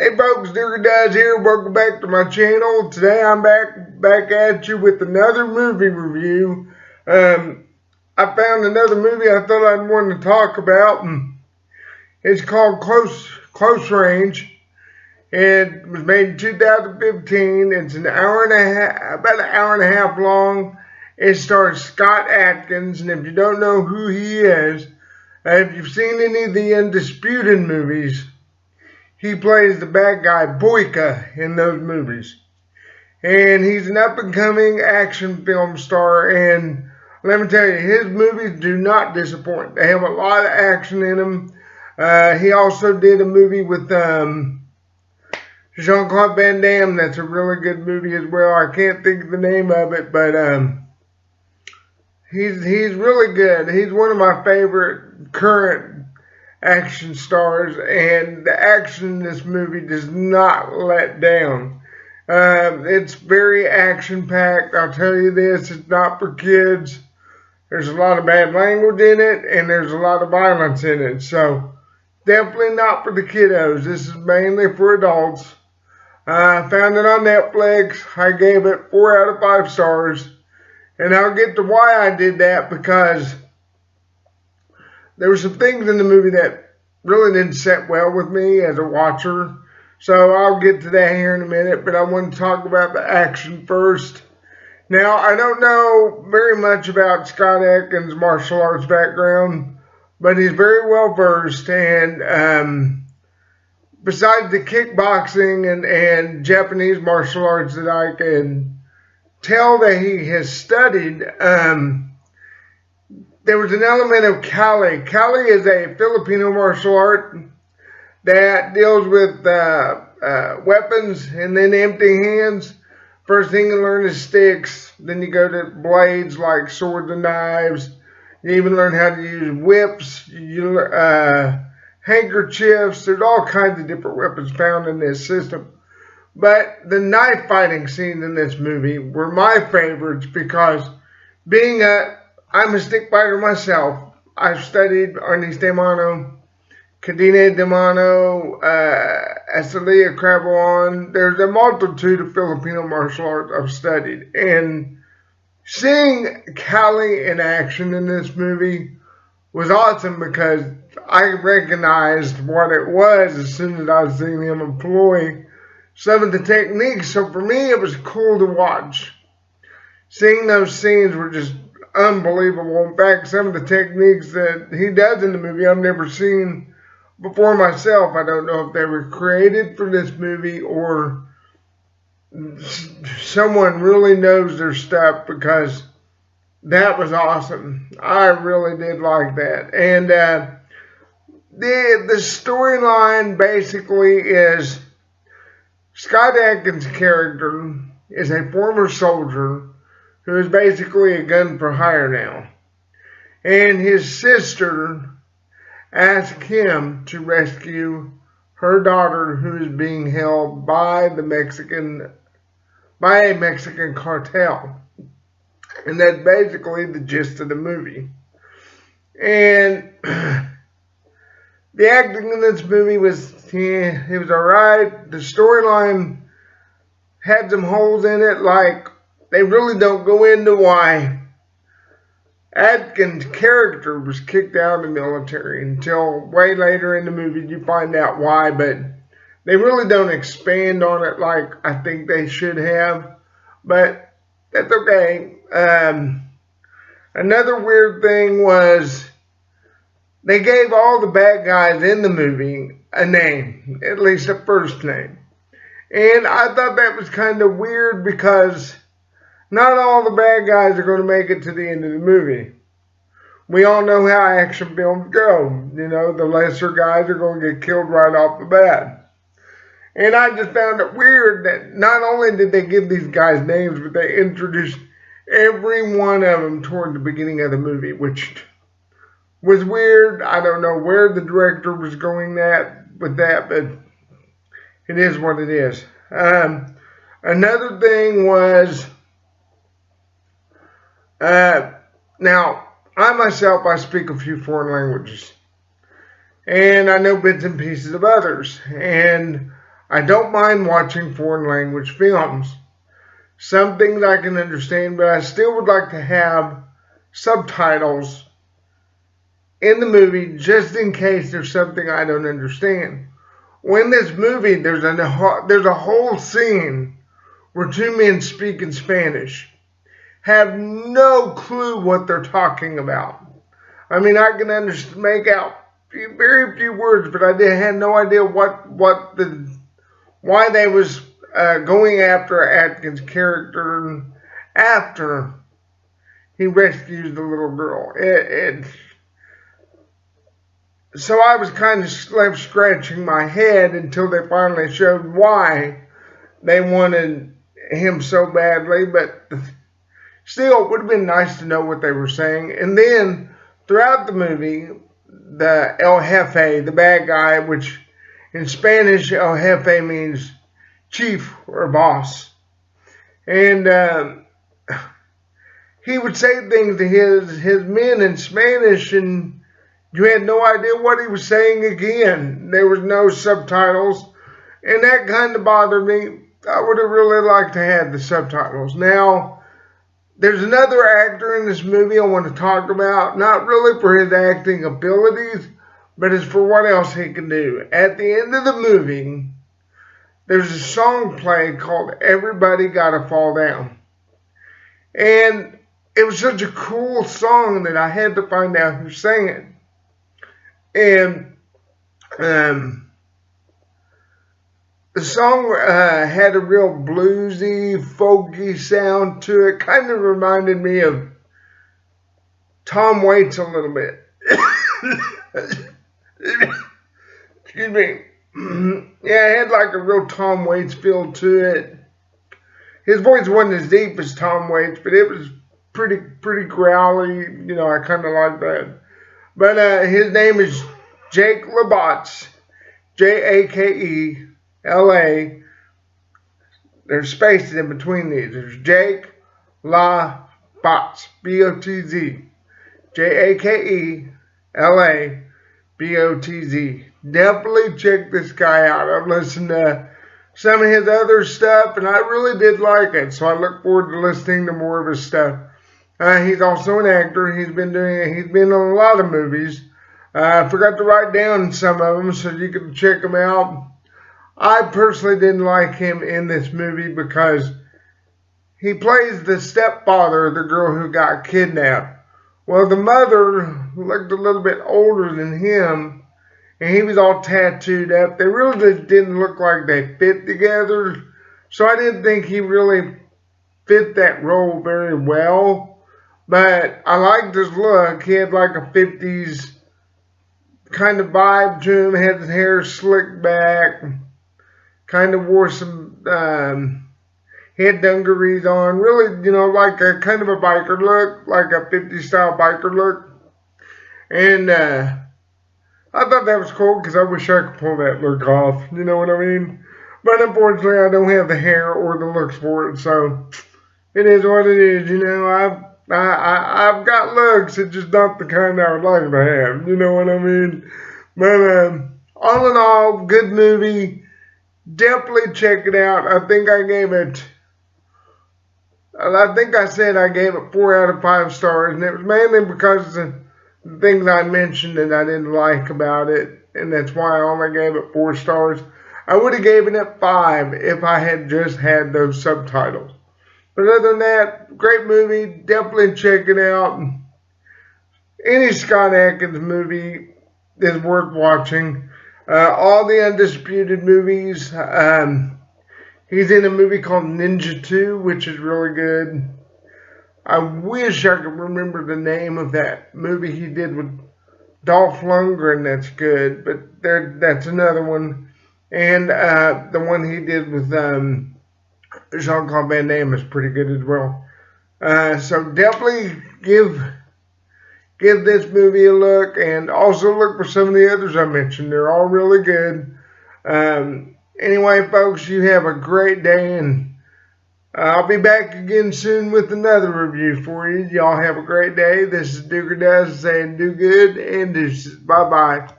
Hey folks, Dooger Does here. Welcome back to my channel. Today I'm back at you with another movie review. I found another movie I thought I'd want to talk about. It's called Close Range. It was made in 2015. It's an hour and a half, about an hour and a half long. It stars Scott Adkins, and if you don't know who he is, if you've seen any of the Undisputed movies, he plays the bad guy Boyka in those movies. And he's an up-and-coming action film star, and let me tell you, his movies do not disappoint. They have a lot of action in them. He also did a movie with Jean-Claude Van Damme that's a really good movie as well. I can't think of the name of it, but he's really good. He's one of my favorite current action stars, and the action in this movie does not let down. It's very action-packed. I'll tell you this, it's not for kids. There's a lot of bad language in it, and there's a lot of violence in it. So, definitely not for the kiddos. This is mainly for adults. I found it on Netflix. I gave it 4 out of 5 stars. And I'll get to why I did that, because there were some things in the movie that really didn't sit well with me as a watcher. So I'll get to that here in a minute, but I want to talk about the action first. Now, I don't know very much about Scott Adkin's martial arts background, but he's very well versed, and besides the kickboxing and Japanese martial arts that I can tell that he has studied, there was an element of Kali. Kali is a Filipino martial art that deals with weapons and then empty hands. First thing you learn is sticks. Then you go to blades like swords and knives. You even learn how to use whips, handkerchiefs. There's all kinds of different weapons found in this system. But the knife fighting scenes in this movie were my favorites because I'm a stick fighter myself. I've studied Arnis de Mano, Cadena de Mano, Asalia Cravalon. There's a multitude of Filipino martial arts I've studied. And seeing Kali in action in this movie was awesome because I recognized what it was as soon as I seen him employ some of the techniques. So for me, it was cool to watch. Seeing those scenes were just unbelievable. In fact, some of the techniques that he does in the movie I've never seen before myself. I don't know if they were created for this movie or someone really knows their stuff, because that was awesome. I really did like that. And the storyline basically is Scott Adkins' character is a former soldier who is basically a gun for hire now. And his sister asked him to rescue her daughter, who is being held by a Mexican cartel. And that's basically the gist of the movie. And the acting in this movie was alright. The storyline had some holes in it, like they really don't go into why Adkins' character was kicked out of the military until way later in the movie. You find out why, but they really don't expand on it like I think they should have. But that's okay. Another weird thing was they gave all the bad guys in the movie a name, at least a first name. And I thought that was kind of weird because not all the bad guys are going to make it to the end of the movie. We all know how action films go. You know, the lesser guys are going to get killed right off the bat. And I just found it weird that not only did they give these guys names, but they introduced every one of them toward the beginning of the movie, which was weird. I don't know where the director was going with that, but it is what it is. Another thing was, now, I speak a few foreign languages. And I know bits and pieces of others. And I don't mind watching foreign language films. Some things I can understand, but I still would like to have subtitles in the movie just in case there's something I don't understand. Well, in this movie, there's a whole scene where two men speak in Spanish, have no clue what they're talking about. I mean, I can make out very few words, but I had no idea why they was going after Atkins' character after he rescues the little girl. So I was kind of left scratching my head until they finally showed why they wanted him so badly. But still, it would have been nice to know what they were saying. And then throughout the movie, the El Jefe, the bad guy, which in Spanish, El Jefe means chief or boss. And he would say things to his men in Spanish, and you had no idea what he was saying again. There was no subtitles, and that kind of bothered me. I would have really liked to have the subtitles. Now, there's another actor in this movie I want to talk about, not really for his acting abilities, but it's for what else he can do. At the end of the movie, there's a song played called Everybody Gotta Fall Down. And it was such a cool song that I had to find out who sang it. And the song had a real bluesy, folky sound to it. Kind of reminded me of Tom Waits a little bit. Excuse me. Yeah, it had like a real Tom Waits feel to it. His voice wasn't as deep as Tom Waits, but it was pretty growly. You know, I kind of like that. But his name is Jake LaBots, Jakela. There's spaces in between these. There's Jake LaBots, B-O-T-Z, Jakela, B-O-T-Z. Definitely check this guy out. I've listened to some of his other stuff, and I really did like it. So I look forward to listening to more of his stuff. He's also an actor. He's been in a lot of movies. I forgot to write down some of them so you can check them out. I personally didn't like him in this movie because he plays the stepfather of the girl who got kidnapped. Well, the mother looked a little bit older than him, and he was all tattooed up. They really just didn't look like they fit together. So I didn't think he really fit that role very well. But I liked his look. He had like a 50s kind of vibe to him. Had his hair slicked back. Kind of wore some, he had dungarees on. Really, you know, like a kind of a biker look. Like a 50s style biker look. And I thought that was cool because I wish I could pull that look off. You know what I mean? But unfortunately, I don't have the hair or the looks for it. So it is what it is. You know, I've got looks, it's just not the kind I would like to have, you know what I mean? But all in all, good movie. Definitely check it out. I think I said I gave it 4 out of 5 stars, and it was mainly because of the things I mentioned that I didn't like about it, and that's why I only gave it 4 stars. I would have given it 5 if I had just had those subtitles. But other than that, great movie. Definitely check it out. Any Scott Adkins movie is worth watching. All the Undisputed movies. He's in a movie called Ninja 2, which is really good. I wish I could remember the name of that movie he did with Dolph Lundgren. That's good. But that's another one. And the one he did with Jean-Claude Van Damme is pretty good as well. So definitely give this movie a look, and also look for some of the others I mentioned. They're all really good. Anyway, folks, you have a great day, and I'll be back again soon with another review for you. Y'all have a great day. This is Dooger Does saying do good, and bye-bye.